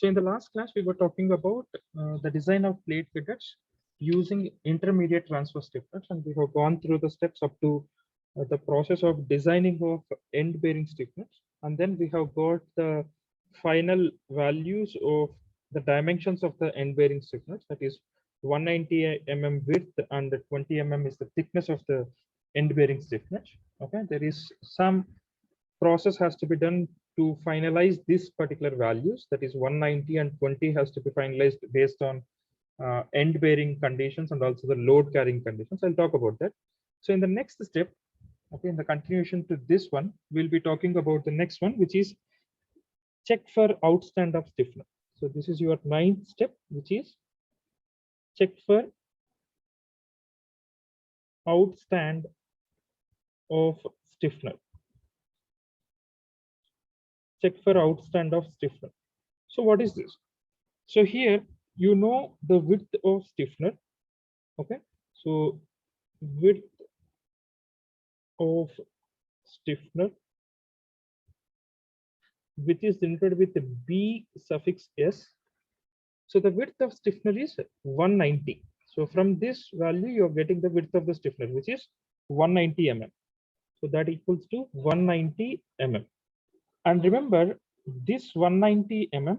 So in the last class, we were talking about the design of plate fitteds using intermediate transfer stiffeners, and we have gone through the steps up to the process of designing of end bearing stiffeners, and then we have got the final values of the dimensions of the end bearing stiffeners, that is 190 mm width and 20 mm is the thickness of the end bearing stiffeners. Okay, there is some process has to be done to finalize this particular values, that is 190 and 20 has to be finalized based on end bearing conditions and also the load carrying conditions. I'll talk about that. So in the next step, okay, in the continuation to this one, we'll be talking about the next one, which is check for outstand of stiffener. So this is your ninth step, which is check for outstand of stiffener. Check for outstand of stiffener. So what is this? So here you know the width of stiffener. Okay, so width of stiffener, which is denoted with B suffix S. So the width of stiffener is 190. So from this value, you're getting the width of the stiffener, which is 190 mm. So that equals to 190 mm. And remember, this 190 mm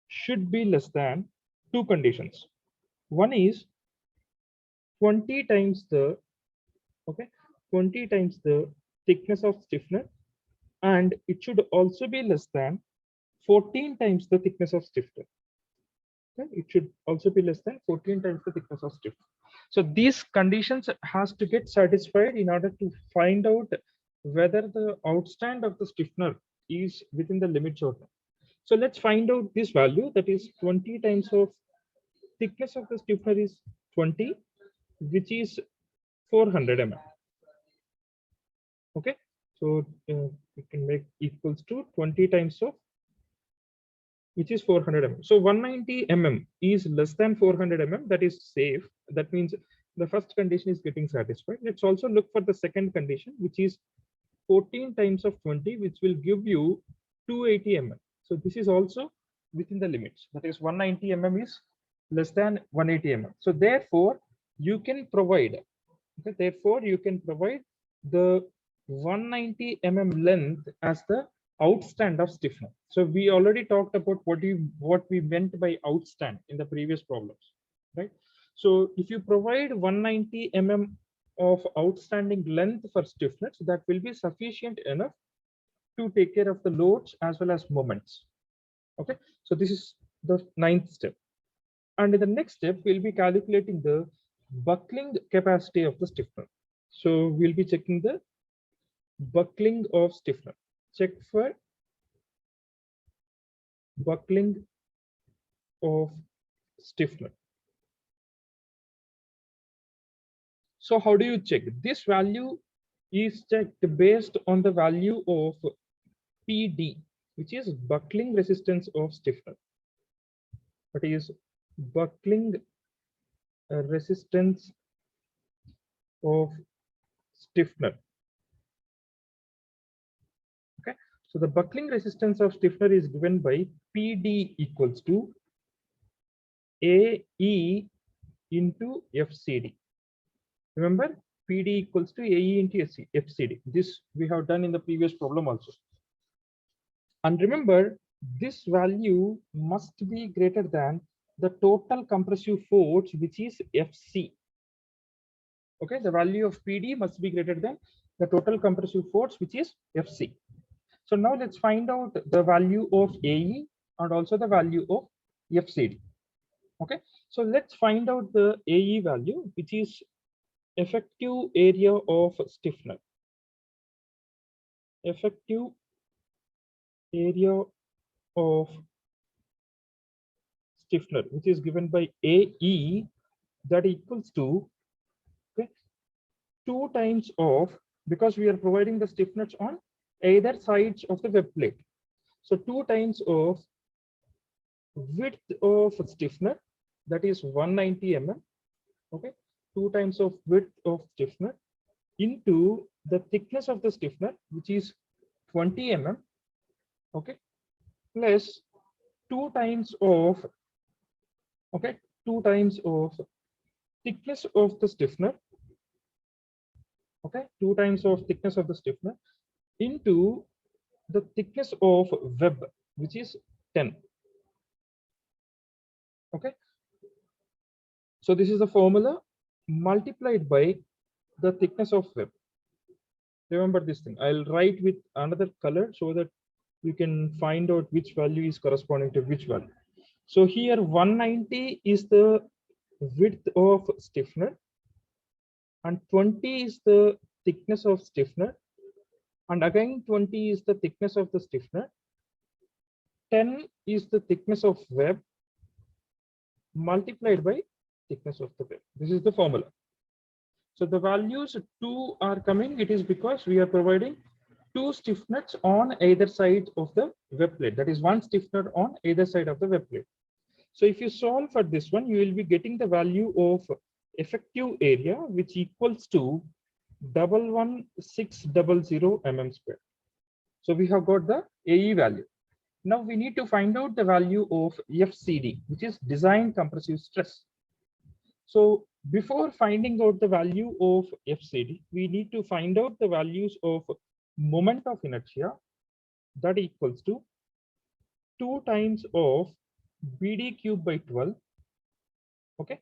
should be less than two conditions. One is 20 times the 20 times the thickness of stiffener, and it should also be less than 14 times the thickness of stiffener. Okay? It should also be less than 14 times the thickness of stiffener. So these conditions has to get satisfied in order to find out whether the outstand of the stiffener is within the limits or not. So let's find out this value, that is 20 times of thickness of the stiffener is 20, which is 400 mm. Okay, so we can make equals to 20 times of which is 400 mm. So 190 mm is less than 400 mm, that is safe. That means the first condition is getting satisfied. Let's also look for the second condition, which is 14 times of 20, which will give you 280 mm. So this is also within the limits. That is 190 mm is less than 180 mm. So therefore, you can provide. Okay, therefore, you can provide the 190 mm length as the outstand of stiffener. So we already talked about what we meant by outstand in the previous problems, right? So if you provide 190 mm of outstanding length for stiffness, that will be sufficient enough to take care of the loads as well as moments. Okay, so this is the ninth step. And in the next step, we'll be calculating the buckling capacity of the stiffener. So we'll be checking the buckling of stiffener. Check for buckling of stiffener. So how do you check? This value is checked based on the value of PD, which is buckling resistance of stiffener. That is buckling resistance of stiffener. Okay, so the buckling resistance of stiffener is given by PD equals to AE into FCD. Remember, PD equals to AE into FCD. This we have done in the previous problem also. And remember, this value must be greater than the total compressive force, which is FC. Okay, the value of PD must be greater than the total compressive force, which is FC. So now let's find out the value of AE and also the value of FCD. Okay, so let's find out the AE value, which is effective area of stiffener. Effective area of stiffener, which is given by AE, that equals to, okay, 2 times of, because we are providing the stiffness on either sides of the web plate. So 2 times of width of stiffener, that is 190 mm. Okay, 2 times of width of stiffener into the thickness of the stiffener, which is 20 mm. Okay, plus 2 times of, okay, 2 times of thickness of the stiffener, okay, 2 times of thickness of the stiffener into the thickness of web, which is 10. Okay, so this is the formula multiplied by the thickness of web. Remember this thing. I'll write with another color so that you can find out which value is corresponding to which value. So here 190 is the width of stiffener, and 20 is the thickness of stiffener, and again 20 is the thickness of the stiffener, 10 is the thickness of web multiplied by thickness of the web. This is the formula. So the values 2 are coming. It is because we are providing 2 stiffeners on either side of the web plate. That is 1 stiffener on either side of the web plate. So if you solve for this one, you will be getting the value of effective area, which equals to 11600 mm square. So we have got the AE value. Now we need to find out the value of FCD, which is design compressive stress. So before finding out the value of FCD, we need to find out the values of moment of inertia, that equals to 2 times of BD cube by 12. Okay,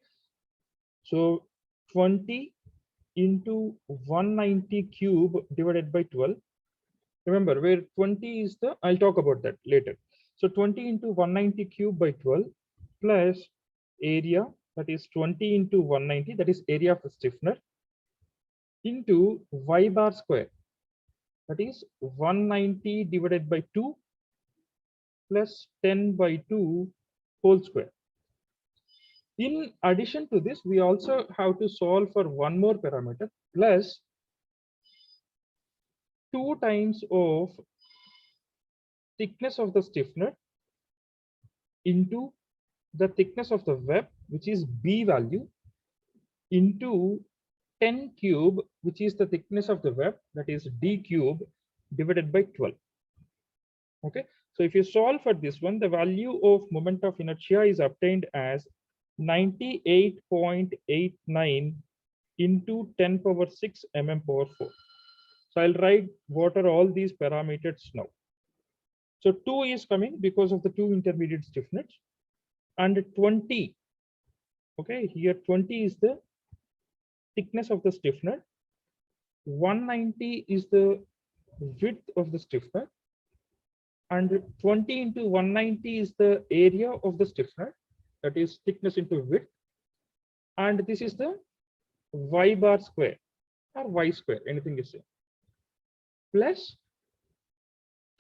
so 20 into 190 cube divided by 12. Remember, where 20 is the, I'll talk about that later. So 20 into 190 cube by 12 plus area, that is 20 into 190, that is area of the stiffener, into y bar square, that is 190 divided by 2 plus 10 by 2 whole square. In addition to this, we also have to solve for one more parameter, plus 2 times of thickness of the stiffener into the thickness of the web, which is B value, into 10 cube, which is the thickness of the web, that is D cube, divided by 12. Okay, so if you solve for this one, the value of moment of inertia is obtained as 98.89 into 10 power 6 mm power 4. So I'll write what are all these parameters now. So 2 is coming because of the 2 intermediate stiffness, and 20. Okay, here 20 is the thickness of the stiffener, 190 is the width of the stiffener, and 20 into 190 is the area of the stiffener, that is thickness into width, and this is the y bar square or y square, anything is same, plus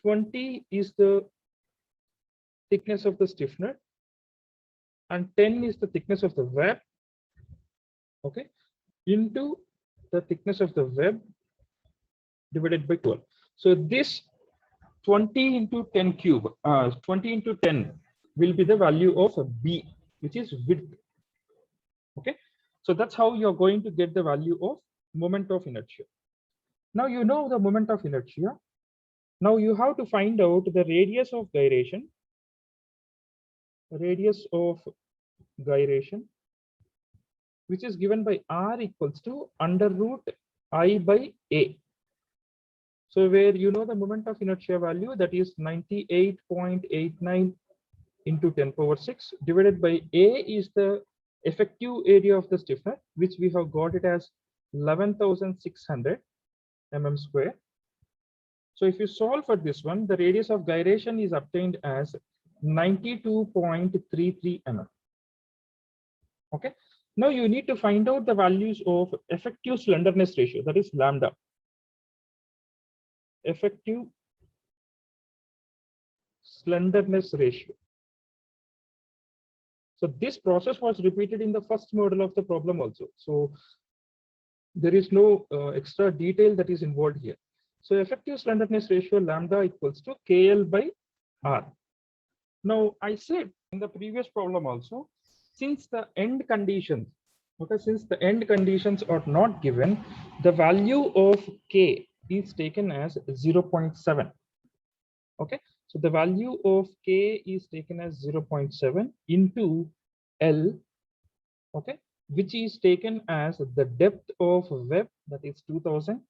20 is the thickness of the stiffener, and 10 is the thickness of the web, okay, into the thickness of the web divided by 12. So this 20 into 10 cube, 20 into 10 will be the value of B, which is width. Okay, so that's how you're going to get the value of moment of inertia. Now you know the moment of inertia. Now you have to find out the radius of gyration. Radius of gyration, which is given by R equals to under root I by A. So where you know the moment of inertia value, that is 98.89 into 10 power 6 divided by A is the effective area of the stiffener, which we have got it as 11,600 mm square. So if you solve for this one, the radius of gyration is obtained as 92.33 mm. Okay, now you need to find out the values of effective slenderness ratio, that is lambda. Effective slenderness ratio. So this process was repeated in the first model of the problem also. So there is no extra detail that is involved here. So effective slenderness ratio lambda equals to KL by R. Now I said in the previous problem also, since the end conditions, okay, since the end conditions are not given, the value of K is taken as 0.7. Okay, So the value of K is taken as 0.7 into L, okay, which is taken as the depth of web, that is 2000,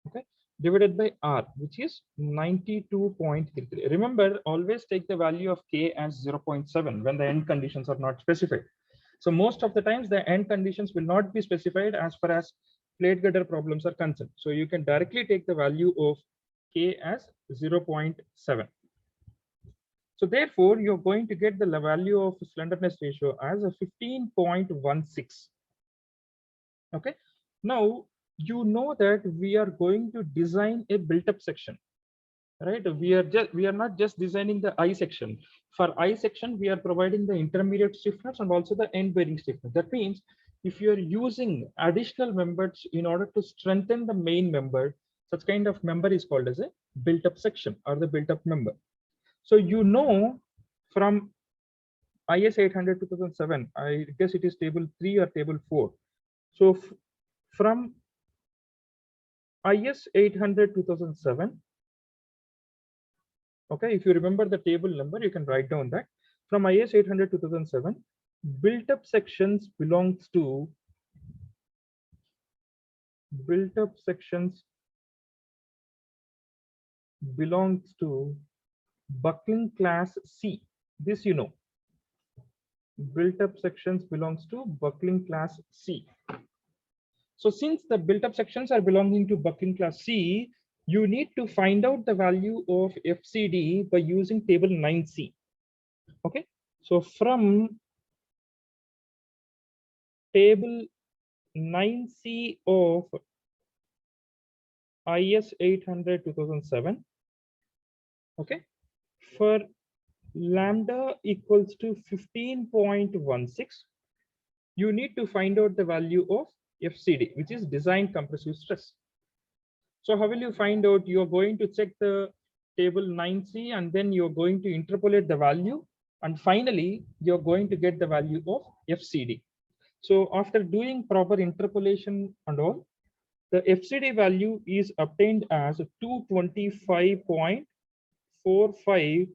okay, divided by R, which is 92.33. Remember, always take the value of K as 0.7 when the end conditions are not specified. So most of the times the end conditions will not be specified as far as plate girder problems are concerned. So you can directly take the value of K as 0.7. So therefore, you're going to get the value of slenderness ratio as a 15.16. Okay. Now, you know that we are going to design a built-up section, right? We are not just designing the I section. For I section, we are providing the intermediate stiffeners and also the end bearing stiffeners. That means if you are using additional members in order to strengthen the main member, such kind of member is called as a built-up section or the built-up member. So you know from IS 800 2007, I guess it is table 3 or table 4. So from IS 800 2007, okay, if you remember the table number, you can write down that. From IS 800 2007, built-up sections belongs to buckling class C. This you know. Built-up sections belongs to buckling class C. So since the built-up sections are belonging to buckling class C, you need to find out the value of FCD by using table 9C. Okay, so from table 9C of IS 800 2007, okay, for lambda equals to 15.16, you need to find out the value of FCD, which is design compressive stress. So how will you find out? You're going to check the table 9C and then you're going to interpolate the value, and finally you're going to get the value of FCD. So after doing proper interpolation and all, the FCD value is obtained as 225.45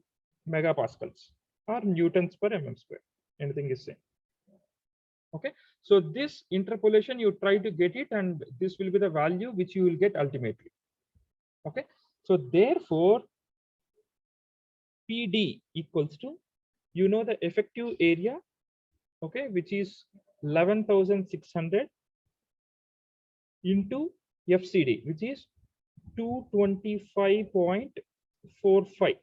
megapascals or newtons per mm square. Anything is same. Okay, so this interpolation you try to get it, and this will be the value which you will get ultimately. Okay, so therefore PD equals to, you know, the effective area, okay, which is 11,600 into FCD, which is 225.45.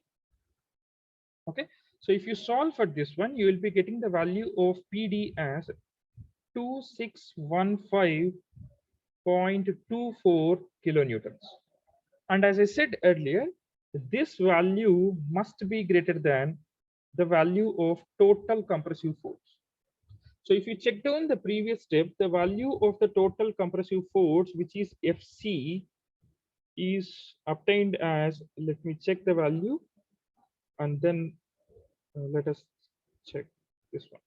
Okay, so if you solve for this one, you will be getting the value of PD as 2615.24 kilonewtons. And as I said earlier, this value must be greater than the value of total compressive force. So if you check down the previous step, the value of the total compressive force, which is FC, is obtained as, let me check the value, and then let us check this one.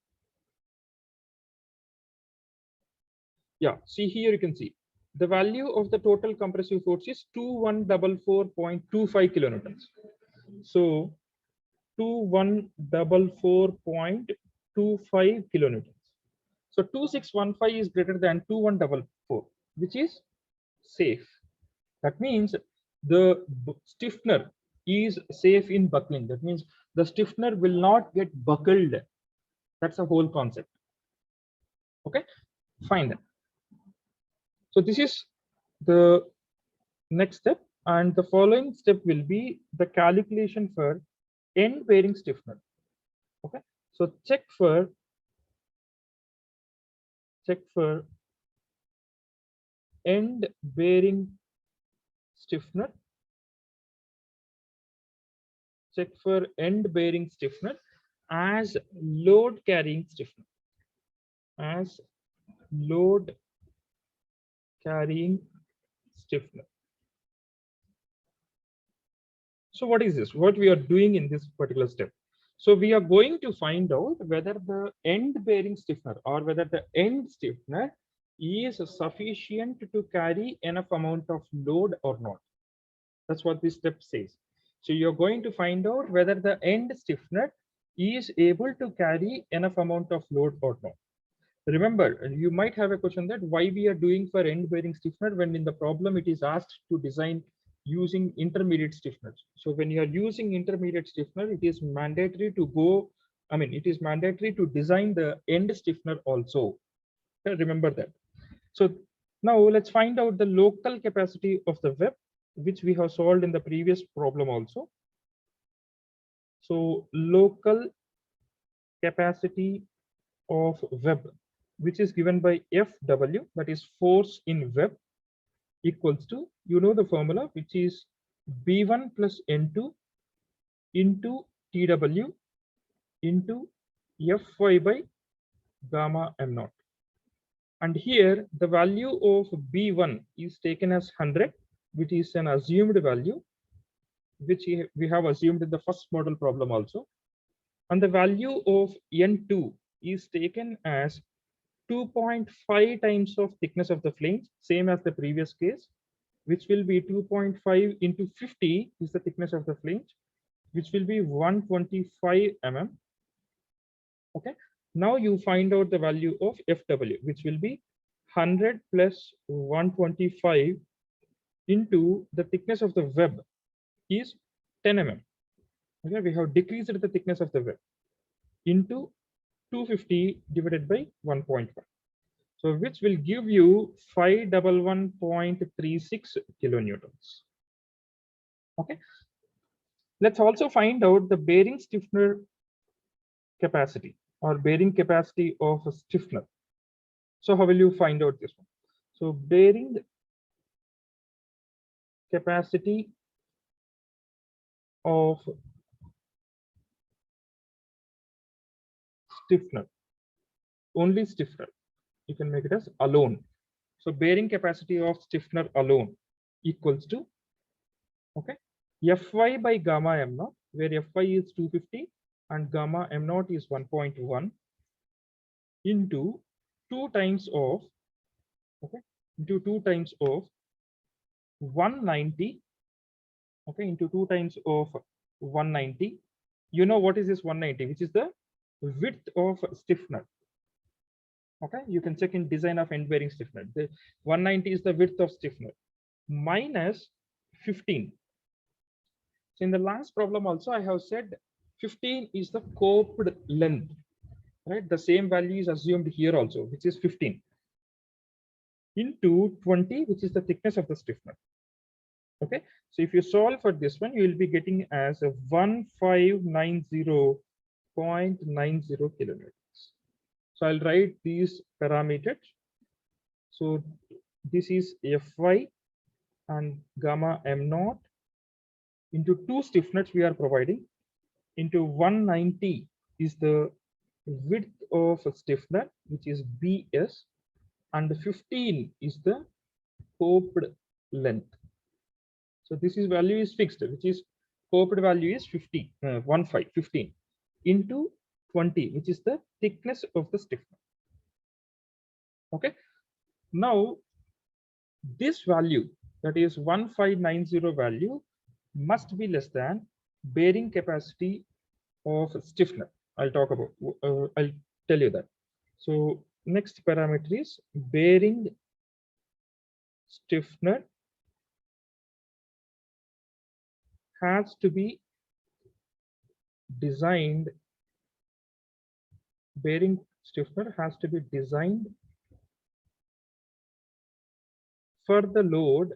Yeah, see here you can see the value of the total compressive force is 2144.25 kilonewtons. So 2144.25 kilonewtons. So 2615 is greater than 2144, which is safe. That means the stiffener is safe in buckling. That means the stiffener will not get buckled. That's the whole concept. Okay, fine then. So this is the next step, and the following step will be the calculation for end bearing stiffener. Okay, so check for end bearing stiffener. Check for end bearing stiffener as load carrying stiffener. As load carrying stiffener. So what is this? What we are doing in this particular step? So we are going to find out whether the end bearing stiffener or whether the end stiffener is sufficient to carry enough amount of load or not. That's what this step says. So you're going to find out whether the end stiffener is able to carry enough amount of load or not. Remember, you might have a question that why we are doing for end bearing stiffener when in the problem it is asked to design using intermediate stiffeners. So when you are using intermediate stiffener, it is mandatory to go, I mean, it is mandatory to design the end stiffener also. Remember that. So now let's find out the local capacity of the web, which we have solved in the previous problem also. So local capacity of web, which is given by FW, that is force in web, equals to, you know the formula, which is B1 plus N2 into TW into Fy by gamma M0. And here the value of B1 is taken as 100, which is an assumed value, which we have assumed in the first model problem also. And the value of N2 is taken as 2.5 times of thickness of the flange, same as the previous case, which will be 2.5 into 50 is the thickness of the flange, which will be 125 mm. Okay. Now you find out the value of FW, which will be 100 plus 125 into the thickness of the web is 10 mm. Okay, we have decreased the thickness of the web into 250 divided by 1.1. So which will give you 511.36 kilonewtons. Okay. Let's also find out the bearing stiffener capacity or bearing capacity of a stiffener. So how will you find out this one? So bearing capacity of stiffener, only stiffener, you can make it as alone. So bearing capacity of stiffener alone equals to, okay, Fy by gamma M0, where Fy is 250 and gamma M0 is 1.1 into 2 times of, okay, into 2 times of 190, okay, into 2 times of 190. You know what is this 190, which is the width of stiffener. Okay, you can check in design of end bearing stiffener. The 190 is the width of stiffener minus 15. So in the last problem also I have said 15 is the coped length, right? The same value is assumed here also, which is 15 into 20, which is the thickness of the stiffener. Okay, so if you solve for this one, you will be getting as a 1590.90 kilonewtons. So I'll write these parameters. So this is Fy and gamma M0 into 2 stiffeners we are providing into 190 is the width of a stiffener, which is Bs, and 15 is the coped length. So this is value is fixed, which is coped value is 15 into 20, which is the thickness of the stiffener. Okay. Now this value, that is 1590 value, must be less than bearing capacity of stiffener. I'll talk about, I'll tell you that. So next parameter is bearing stiffener has to be designed, bearing stiffener has to be designed for the load,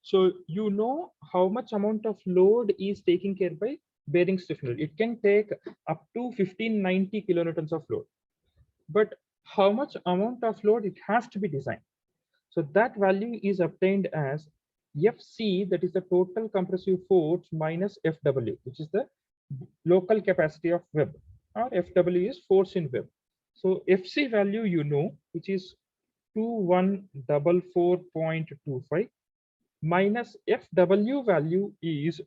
So you know how much amount of load is taken care by bearing stiffener. It can take up to 1590 kilonewtons of load, but how much amount of load it has to be designed. So that value is obtained as Fc, that is the total compressive force, minus Fw, which is the local capacity of web, or Fw is force in web. So Fc value you know, which is 2144.25 minus Fw value is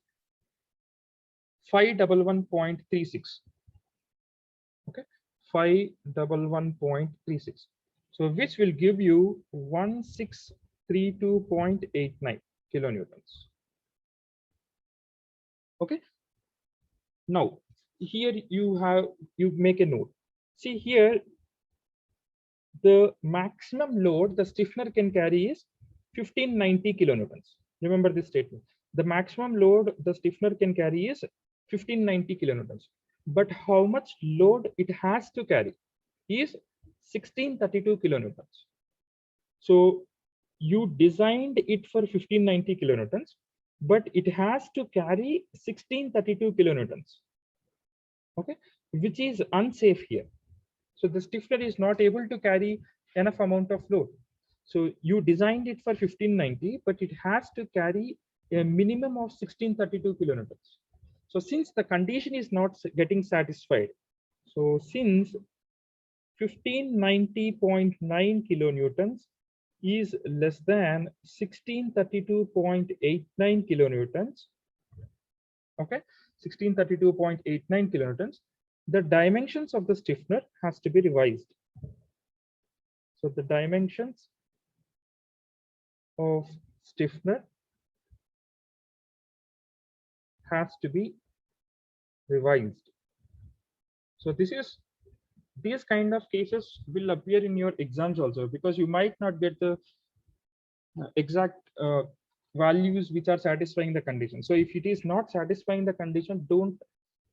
511.36. Okay, 511.36. So which will give you 1633 32.89 kilonewtons. Okay. Now here you make a note. See here, the maximum load the stiffener can carry is 1590 kilonewtons. Remember this statement. The maximum load the stiffener can carry is 1590 kilonewtons. But how much load it has to carry is 1632 kilonewtons. So you designed it for 1590 kilonewtons, but it has to carry 1632 kilonewtons. Okay, which is unsafe here. So the stiffener is not able to carry enough amount of load. So you designed it for 1590, but it has to carry a minimum of 1632 kilonewtons. So since the condition is not getting satisfied, so since 1590.9 kilonewtons is less than 1632.89 kilonewtons, okay, 1632.89 kilonewtons, the dimensions of the stiffener has to be revised. So the dimensions of stiffener has to be revised. So these kind of cases will appear in your exams also, because you might not get the exact values which are satisfying the condition. So if it is not satisfying the condition, don't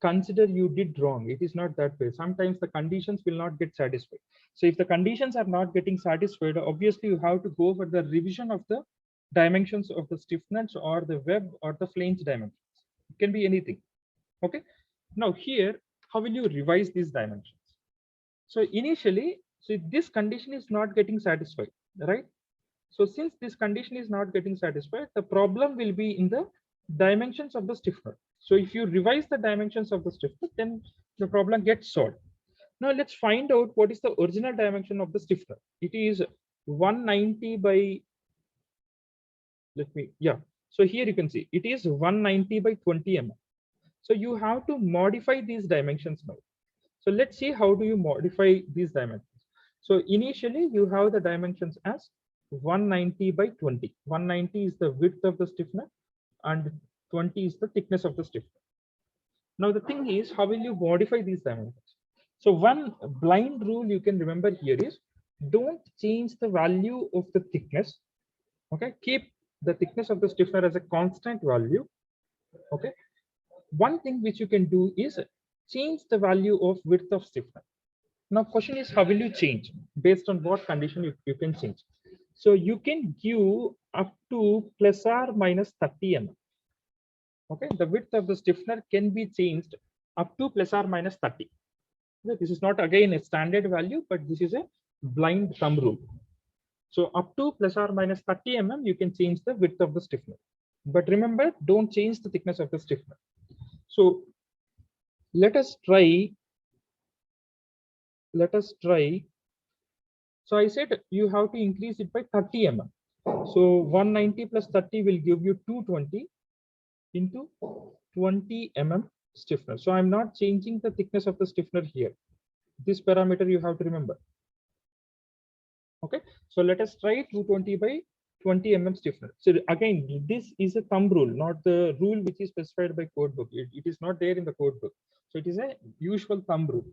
consider you did wrong. It is not that way. Sometimes the conditions will not get satisfied. So if the conditions are not getting satisfied, obviously you have to go for the revision of the dimensions of the stiffness or the web or the flange dimensions. It can be anything. Okay. Now here, how will you revise these dimensions? So initially, so this condition is not getting satisfied, right? So since this condition is not getting satisfied, the problem will be in the dimensions of the stiffener. So if you revise the dimensions of the stiffener, then the problem gets solved. Now let's find out what is the original dimension of the stiffener. It is 190 by, so here you can see it is 190 by 20 mm. So you have to modify these dimensions now. So let's see how do you modify these dimensions. So initially you have the dimensions as 190 by 20. 190 is the width of the stiffener and 20 is the thickness of the stiffener. Now the thing is, how will you modify these dimensions? So one blind rule you can remember here is, don't change the value of the thickness. Okay, keep the thickness of the stiffener as a constant value. Okay, one thing which you can do is change the value of width of stiffener. Now question is, how will you change? Based on what condition you can change? So you can give up to plus or minus 30 mm. Okay, the width of the stiffener can be changed up to plus or minus 30. Okay, this is not again a standard value, but this is a blind thumb rule. So up to plus or minus 30 mm, you can change the width of the stiffener. But remember, don't change the thickness of the stiffener. So let us try. So I said you have to increase it by 30 mm. So 190 plus 30 will give you 220 into 20 mm stiffener. So I'm not changing the thickness of the stiffener here. This parameter you have to remember. Okay, so let us try 220 by 20 mm stiffener. So again, this is a thumb rule, not the rule which is specified by code book. It is not there in the code book. So it is a usual thumb rule.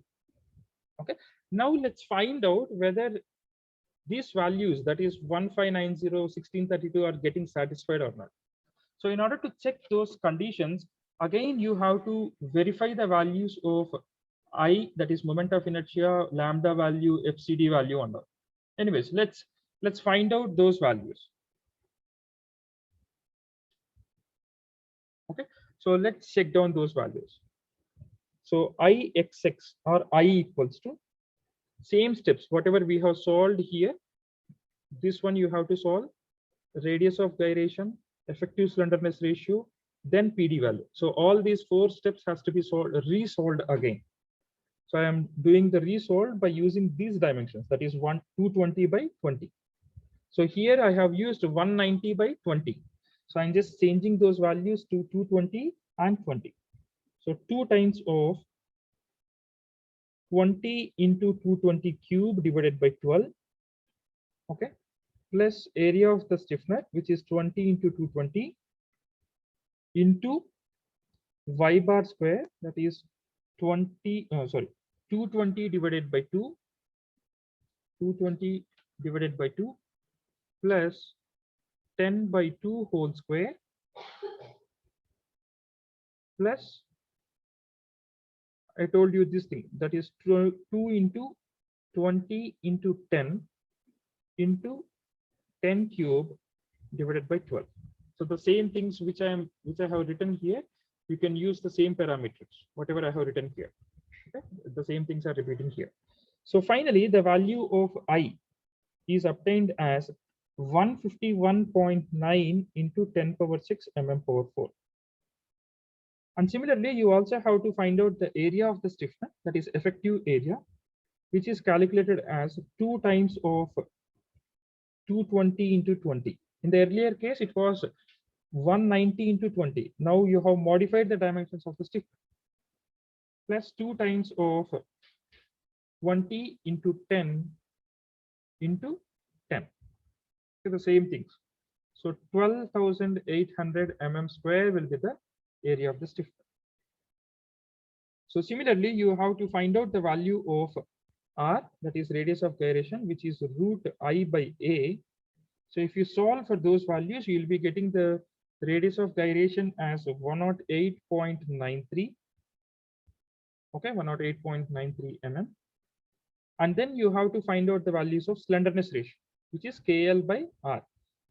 Okay, now let's find out whether these values, that is 1590, 1632, are getting satisfied or not. So in order to check those conditions, again, you have to verify the values of I, that is moment of inertia, lambda value, FCD value, and all. Anyways, let's find out those values. Okay, so let's check down those values. So Ixx or I equals to same steps, whatever we have solved here. This one you have to solve: radius of gyration, effective slenderness ratio, then PD value. So all these 4 steps has to be resolved again. So I am doing the resolve by using these dimensions, that is 220 by 20. So here I have used 190 by 20. So I'm just changing those values to 220 and 20. So 2 times of 20 into 220 cube divided by 12. Okay. plus area of the stiffener, which is 20 into 220 into y bar square, that is 220 divided by 2, 220 divided by 2 plus 10 by 2 whole square plus, I told you this thing, that is 2 into 20 into 10 into 10 cube divided by 12. So the same things which I have written here, you can use the same parameters, whatever I have written here. Okay? The same things are repeating here. So finally, the value of I is obtained as 151.9 into 10 power 6 mm power 4. And similarly, you also have to find out the area of the stiffener, that is effective area, which is calculated as 2 times of 220 into 20. In the earlier case, it was 190 into 20. Now you have modified the dimensions of the stiffener, plus 2 times of 20 into 10 into 10. So the same things. So 12,800 mm square will be the area of the stiffener. So similarly, you have to find out the value of R, that is radius of gyration, which is root I by A. So if you solve for those values, you will be getting the radius of gyration as 108.93. Okay, 108.93 mm. And then you have to find out the values of slenderness ratio, which is KL by R,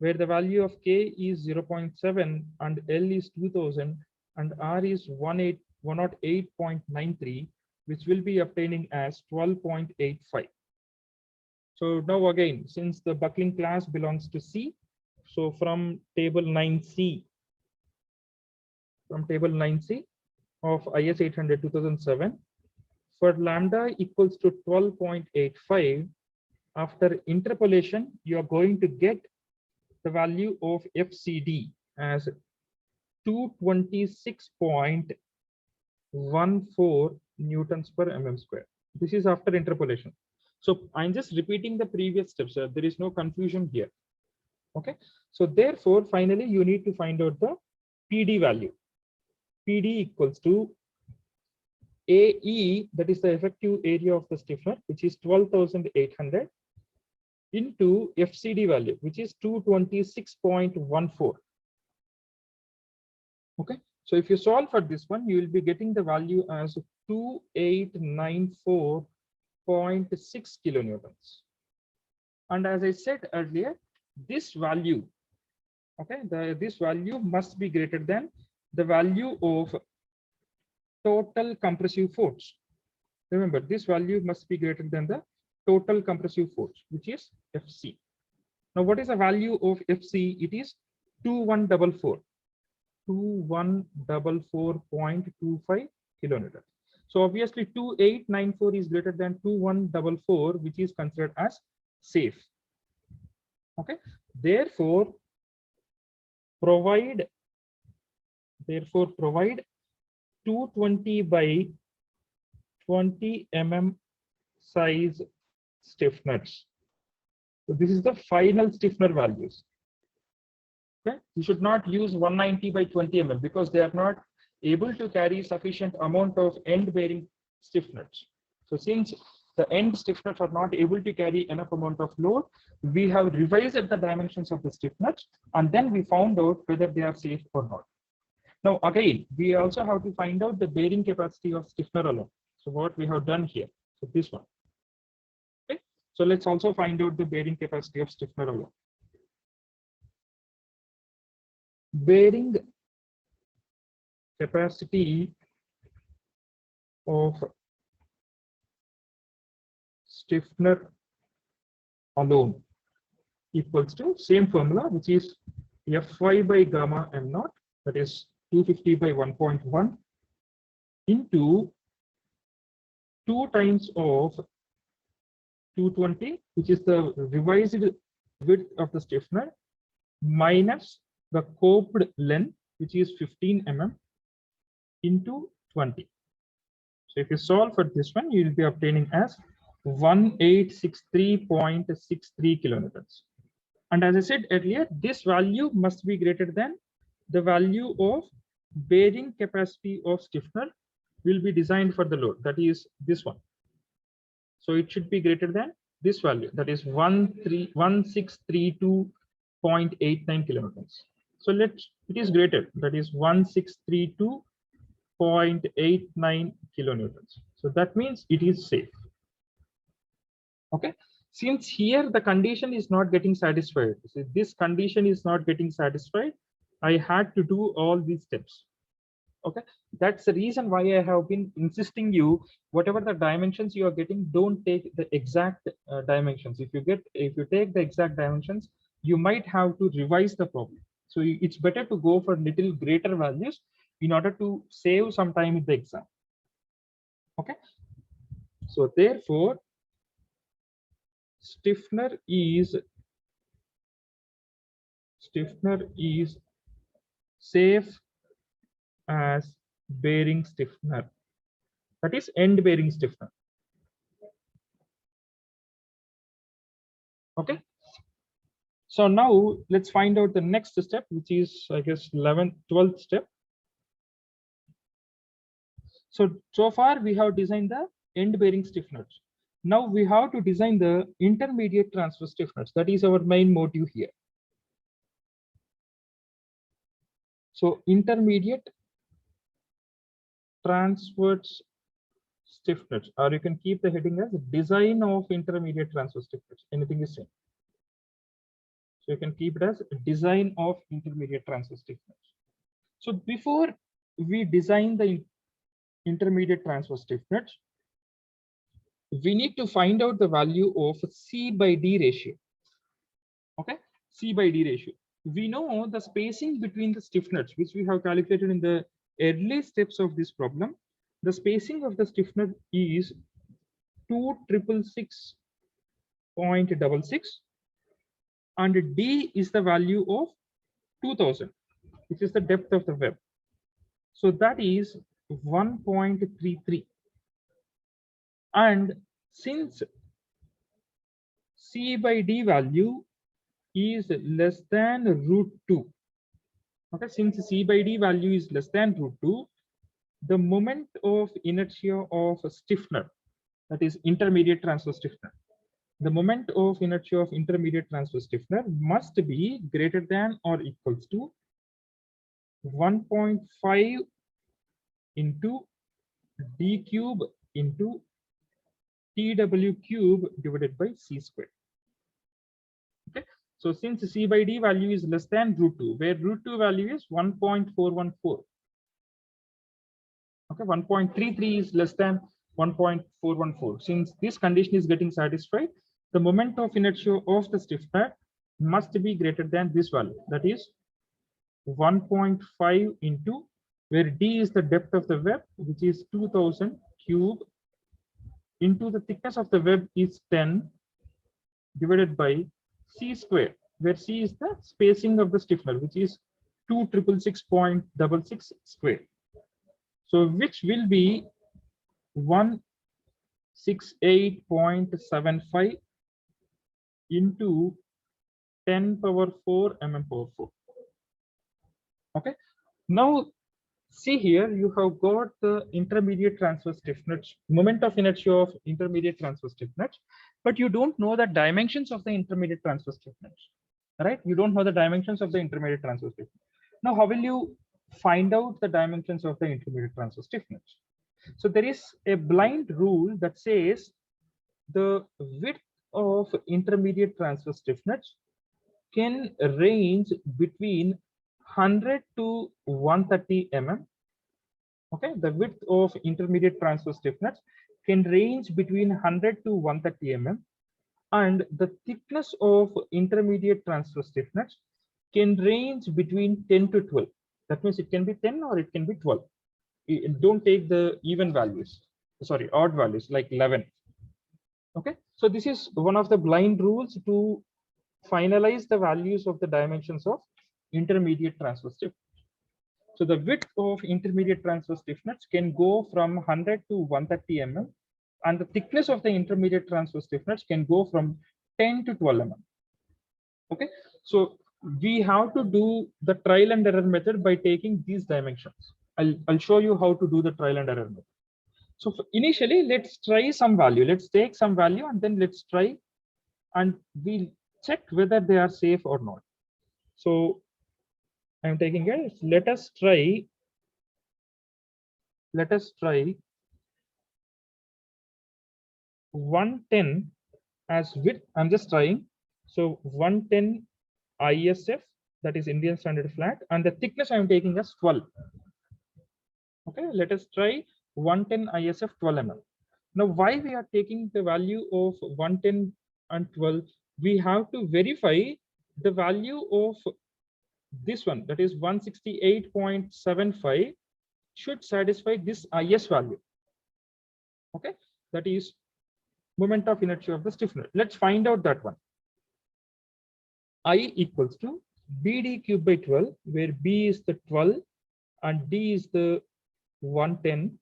where the value of K is 0.7 and L is 2000 and R is 108.93, which will be obtaining as 12.85. So now again, since the buckling class belongs to C, so from table 9C, of IS 800 2007, for lambda equals to 12.85, after interpolation, you are going to get the value of FCD as 226.14 newtons per mm square. This is after interpolation. So I'm just repeating the previous steps. There is no confusion here. Okay. So therefore, finally, you need to find out the PD value. PD equals to AE, that is the effective area of the stiffener, which is 12,800 into FCD value, which is 226.14. Okay. So if you solve for this one, you will be getting the value as 2894.6 kilonewtons. And as I said earlier, this value, okay, this value must be greater than the value of total compressive force. Remember, this value must be greater than the total compressive force, which is FC. Now, what is the value of FC? It is 2144. 2144.25 kilonewton. So obviously 2894 is greater than 2144, which is considered as safe. Okay. Therefore, provide 220 by 20 mm size stiffeners. So this is the final stiffener values. Okay. You should not use 190 by 20 mm because they are not able to carry sufficient amount of end bearing stiffeners. So since the end stiffeners are not able to carry enough amount of load, we have revised the dimensions of the stiffeners and then we found out whether they are safe or not. Now again, we also have to find out the bearing capacity of stiffener alone. So what we have done here, so this one. Okay. So let's also find out the bearing capacity of stiffener alone. Bearing capacity of stiffener alone equals to same formula, which is Fy by gamma m naught, that is 250 by 1.1 into 2 times of 220, which is the revised width of the stiffener, minus the coped length, which is 15 mm, into 20. So if you solve for this one, you will be obtaining as 1863.63 kilonewtons. And as I said earlier, this value must be greater than the value of bearing capacity of stiffener will be designed for the load, that is this one. So it should be greater than this value, that is 1632.89 kilonewtons. So it is greater, that is 1632.89 kilonewtons. So that means it is safe. Okay, since here the condition is not getting satisfied, so this condition is not getting satisfied, I had to do all these steps. Okay, that's the reason why I have been insisting you, whatever the dimensions you are getting, don't take the exact dimensions. If you take the exact dimensions, you might have to revise the problem. So it's better to go for little greater values in order to save some time in the exam. Okay, so therefore stiffener is safe as bearing stiffener, that is end bearing stiffener. Okay, so now let's find out the next step, which is, I guess, 12th step. So far we have designed the end bearing stiffeners. Now we have to design the intermediate transfer stiffeners. That is our main motive here. So intermediate transverse stiffeners, or you can keep the heading as design of intermediate transfer stiffeners. Anything is same. So you can keep it as design of intermediate transfer stiffeners. So before we design the intermediate transfer stiffeners, we need to find out the value of C by D ratio. Okay, C by D ratio. We know the spacing between the stiffeners, which we have calculated in the early steps of this problem. The spacing of the stiffener is 2666.66, and D is the value of 2000, which is the depth of the web. So that is 1.33. And since C by D value is less than √2, okay, since C by D value is less than √2, the moment of inertia of a stiffener, that is intermediate transfer stiffener, the moment of inertia of intermediate transfer stiffener must be greater than or equals to 1.5 into d cube into tw cube divided by c squared. Okay, so since C by D value is less than √2, where √2 value is 1.414. Okay, 1.33 is less than 1.414. Since this condition is getting satisfied, the moment of inertia of the stiffener must be greater than this value, that is 1.5 into, where D is the depth of the web, which is 2000 cube, into the thickness of the web is 10, divided by C square, where C is the spacing of the stiffener, which is 2666.66 square. So which will be 168.75 into 10 power 4 mm power 4. Okay, now see here, you have got the intermediate transfer stiffness, moment of inertia of intermediate transfer stiffness, but you don't know the dimensions of the intermediate transfer stiffness, right? You don't know the dimensions of the intermediate transfer stiffness. Now, how will you find out the dimensions of the intermediate transfer stiffness? So there is a blind rule that says the width of intermediate transfer stiffness can range between 100 to 130 mm. Okay, the width of intermediate transfer stiffness can range between 100 to 130 mm, and the thickness of intermediate transfer stiffness can range between 10 to 12. That means it can be 10 or it can be 12. Don't take the even values, sorry, odd values like 11. Okay, so this is one of the blind rules to finalize the values of the dimensions of intermediate transfer stiffness. So the width of intermediate transfer stiffness can go from 100 to 130 mm, and the thickness of the intermediate transfer stiffness can go from 10 to 12 mm. Okay, so we have to do the trial and error method by taking these dimensions. I'll show you how to do the trial and error method. So initially, let's try some value. Let's take some value and then let's try and we'll check whether they are safe or not. So I'm taking it. Let us try 110 as width. I'm just trying. So 110 ISF, that is Indian Standard Flat, and the thickness I'm taking as 12. Okay, let us try 110 ISF 12 mm. Now, why we are taking the value of 110 and 12? We have to verify the value of this one, that is 168.75, should satisfy this IS value. Okay, that is moment of inertia of the stiffener. Let's find out that one. I equals to BD cube by 12, where B is the 12 and D is the 110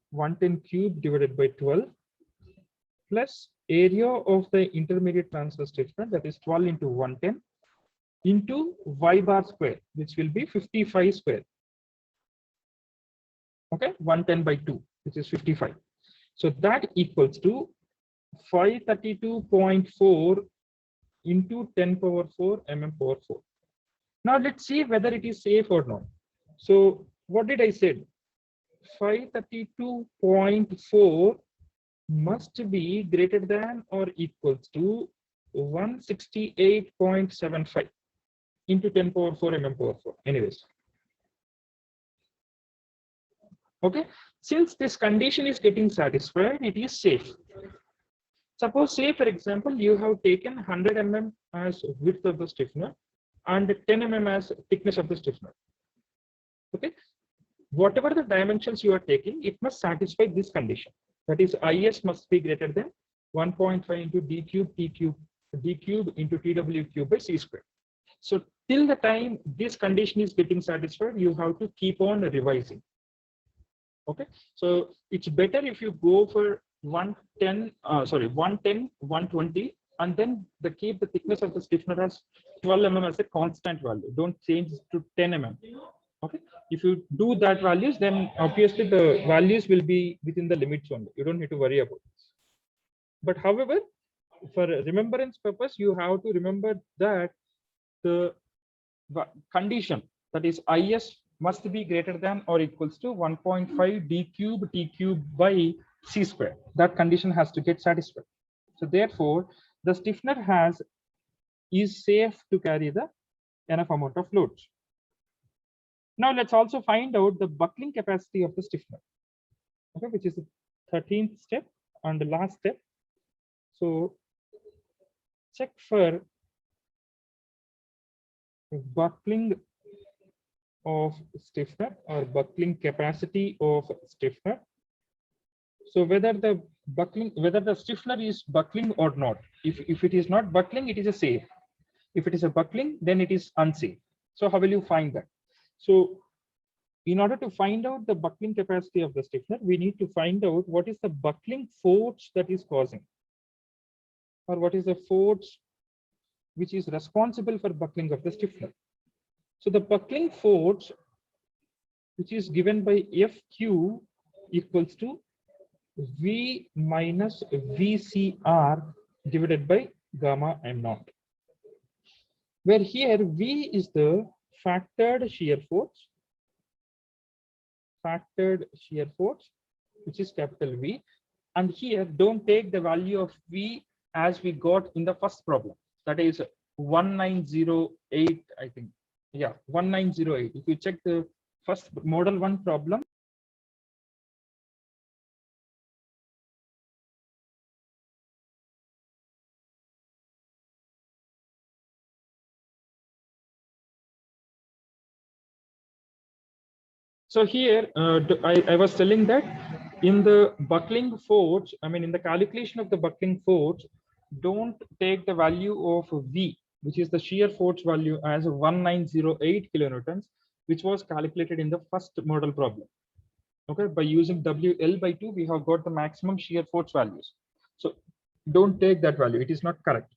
cube divided by 12, plus area of the intermediate transverse stiffener, that is 12 into 110, into y bar square, which will be 55 square. Okay, 110 by 2, which is 55. So that equals to 532.4 into 10 power 4 mm power 4. Now let's see whether it is safe or not. So what did I say? 532.4 must be greater than or equals to 168.75 into 10 power 4 mm power 4. Anyways. Okay, since this condition is getting satisfied, it is safe. Suppose, say for example, you have taken 100 mm as width of the stiffener and 10 mm as thickness of the stiffener. Okay, whatever the dimensions you are taking, it must satisfy this condition. That is, IS must be greater than 1.5 into d cube into TW cube by c square. So till the time this condition is getting satisfied, you have to keep on revising. Okay, so it's better if you go for 110, 120, and then keep the thickness of the stiffener as 12 mm as a constant value. Don't change it to 10 mm. Okay, if you do that values, then obviously the values will be within the limits only. You don't need to worry about this. But however, for remembrance purpose, you have to remember that the condition, that is IS must be greater than or equals to 1.5 d cube t cube by c square. That condition has to get satisfied. So therefore, the stiffener is safe to carry the enough amount of loads. Now let's also find out the buckling capacity of the stiffener, okay, which is the 13th step and the last step. So check for buckling of stiffener or buckling capacity of stiffener. So whether the stiffener is buckling or not. If it is not buckling, it is a safe. If it is a buckling, then it is unsafe. So how will you find that? So in order to find out the buckling capacity of the stiffener, we need to find out what is the buckling force that is causing, or what is the force which is responsible for buckling of the stiffener. So the buckling force, which is given by FQ, equals to V minus VCR divided by gamma m naught, where here V is the factored shear force, which is capital V, and here don't take the value of V as we got in the first problem, that is 1908, I think. Yeah, 1908. If you check the first model 1 problem, so here I was telling that in the buckling force, I mean in the calculation of the buckling force, don't take the value of V, which is the shear force value, as 1908 kilonewtons, which was calculated in the first model problem. Okay, by using WL by 2, we have got the maximum shear force values. So don't take that value, it is not correct.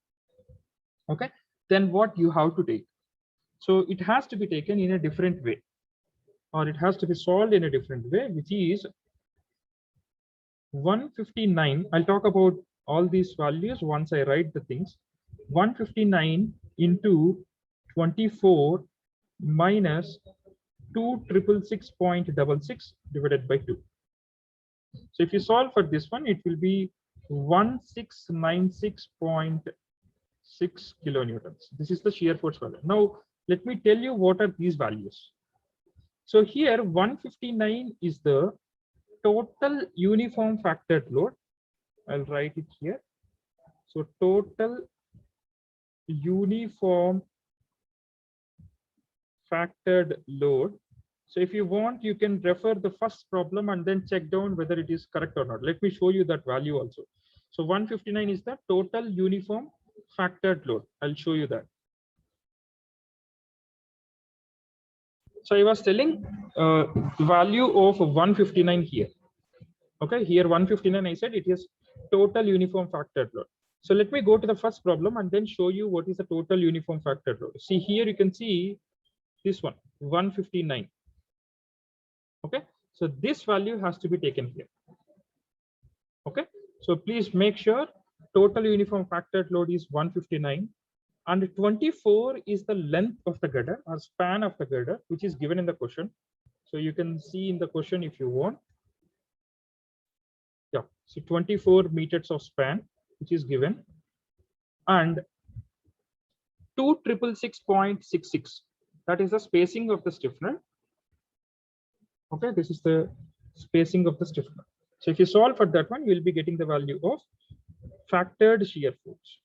Okay, then what you have to take? So it has to be taken in a different way, or it has to be solved in a different way, which is 159. I'll talk about all these values once I write the things. 159 into 24 minus 2666.66 divided by 2. So if you solve for this one, it will be 1696.6 kilonewtons. This is the shear force value. Now, let me tell you what are these values. So here 159 is the total uniform factored load. I'll write it here. So total uniform factored load. So if you want, you can refer the first problem and then check down whether it is correct or not. Let me show you that value also. So 159 is the total uniform factored load. I'll show you that. So I was telling the value of 159 here. Okay, here 159, I said it is total uniform factored load. So let me go to the first problem and then show you what is the total uniform factored load. See here, you can see this one, 159. Okay, so this value has to be taken here. Okay, so please make sure total uniform factored load is 159 and 24 is the length of the girder or span of the girder, which is given in the question. So you can see in the question if you want. Yeah, so 24 meters of span, which is given, and 2666.66. That is the spacing of the stiffener. Okay, this is the spacing of the stiffener. So if you solve for that one, you will be getting the value of factored shear force.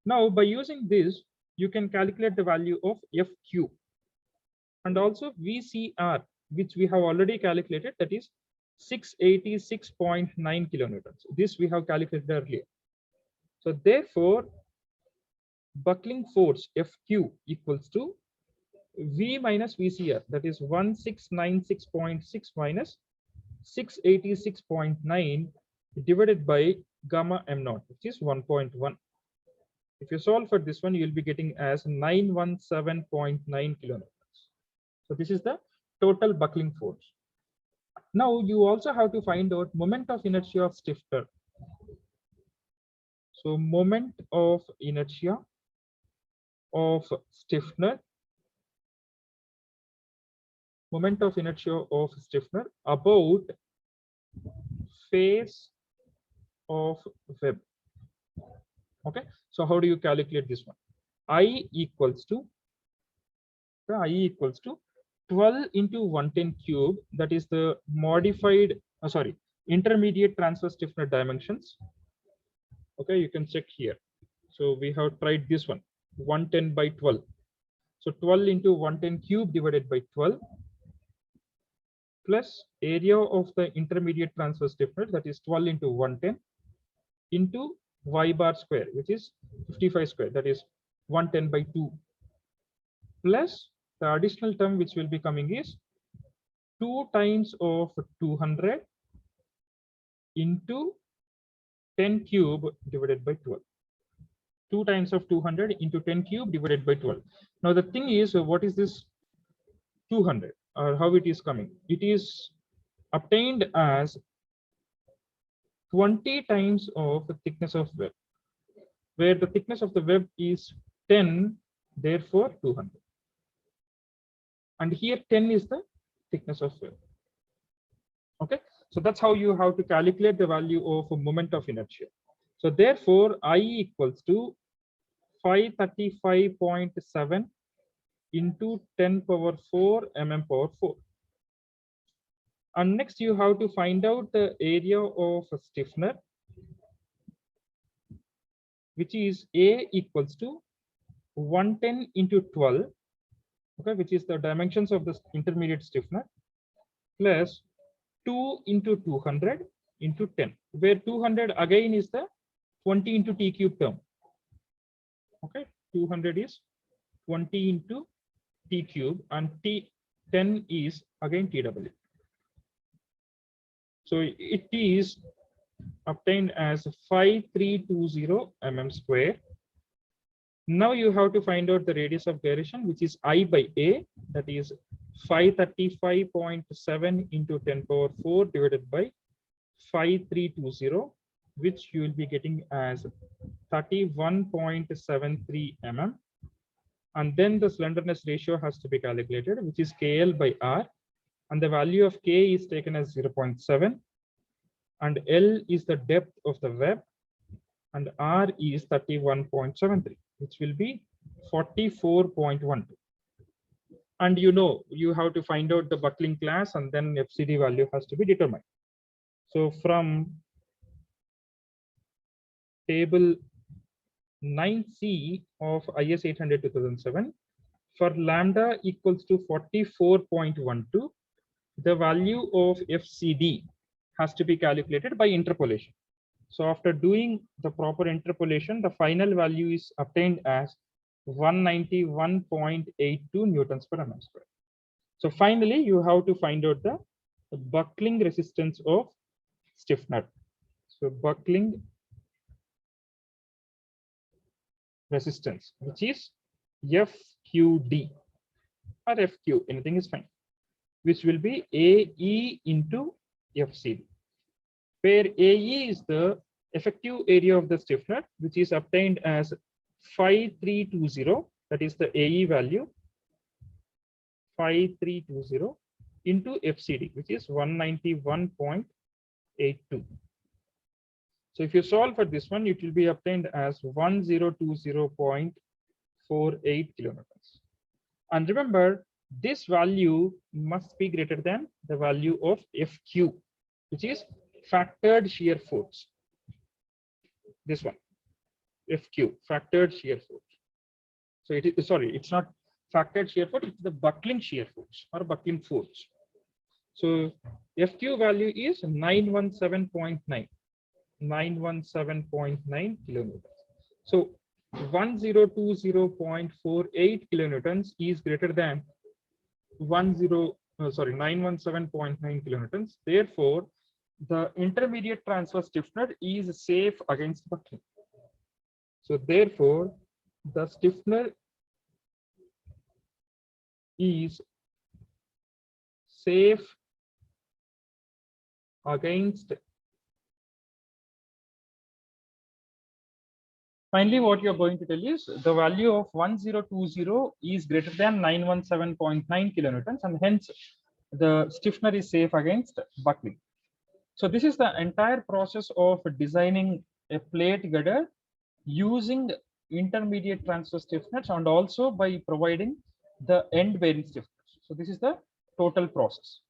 Now, by using this, you can calculate the value of FQ and also VCR, which we have already calculated, that is 686.9 kilonewtons. This we have calculated earlier. So therefore, buckling force FQ equals to V minus VCR, that is 1696.6 minus 686.9 divided by gamma m0, which is 1.1. If you solve for this one, you will be getting as 917.9 kilonewtons. So this is the total buckling force. Now you also have to find out moment of inertia of stiffener. So moment of inertia of stiffener, moment of inertia of stiffener about face of web. Okay, so how do you calculate this one? I equals to 12 into 110 cube, that is the modified intermediate transverse stiffener dimensions. Okay, you can check here. So we have tried this one, 110 by 12. So 12 into 110 cube divided by 12 plus area of the intermediate transverse stiffener, that is 12 into 110 into y bar square, which is 55 square, that is 110 by 2, plus the additional term which will be coming is 2 times of 200 into 10 cube divided by 12. 2 times of 200 into 10 cube divided by 12. Now the thing is, what is this 200 or how it is coming? It is obtained as 20 times of the thickness of web, where the thickness of the web is 10, therefore 200. And here 10 is the thickness of web. Okay, so that's how you have to calculate the value of a moment of inertia. So therefore, I equals to 535.7 into 10 power 4 mm power 4. And next you have to find out the area of a stiffener, which is A equals to 110 into 12, okay, which is the dimensions of the intermediate stiffener, plus 2 into 200 into 10, where 200 again is the 20 into t cube term. Okay, 200 is 20 into t cube and t10 is again tw. So it is obtained as 5320 mm square Now you have to find out the radius of gyration, which is I by A, that is 535.7 into 10 power 4 divided by 5320, which you will be getting as 31.73 mm. And then the slenderness ratio has to be calculated, which is KL by R. And the value of K is taken as 0.7. And L is the depth of the web. And R is 31.73, which will be 44.12. And you have to find out the buckling class, and then FCD value has to be determined. So from table 9C of IS 800-2007, for lambda equals to 44.12, the value of FCD has to be calculated by interpolation. So after doing the proper interpolation, the final value is obtained as 191.82 newtons per mm square. So finally, you have to find out the buckling resistance of stiffener. So buckling resistance, which is FQD or FQ, anything is fine, which will be AE into FCD, where AE is the effective area of the stiffener, which is obtained as 5320, that is the AE value, 5320 into FCD, which is 191.82. So if you solve for this one, it will be obtained as 1020.48 kilonewtons. And remember, this value must be greater than the value of FQ, which is factored shear force. This one, FQ, factored shear force. So it is, sorry, it's not factored shear force, it's the buckling shear force or buckling force. So FQ value is 917.9. 917.9 kilonewtons. So 1020.48 kilonewtons is greater than 917.9 kilonewtons. Therefore, the intermediate transverse stiffener is safe against buckling. So therefore, the stiffener is safe against. Finally, what you're going to tell is the value of 1020 is greater than 917.9 kilonewtons, and hence the stiffener is safe against buckling. So this is the entire process of designing a plate girder using intermediate transverse stiffeners and also by providing the end bearing stiffeners. So this is the total process.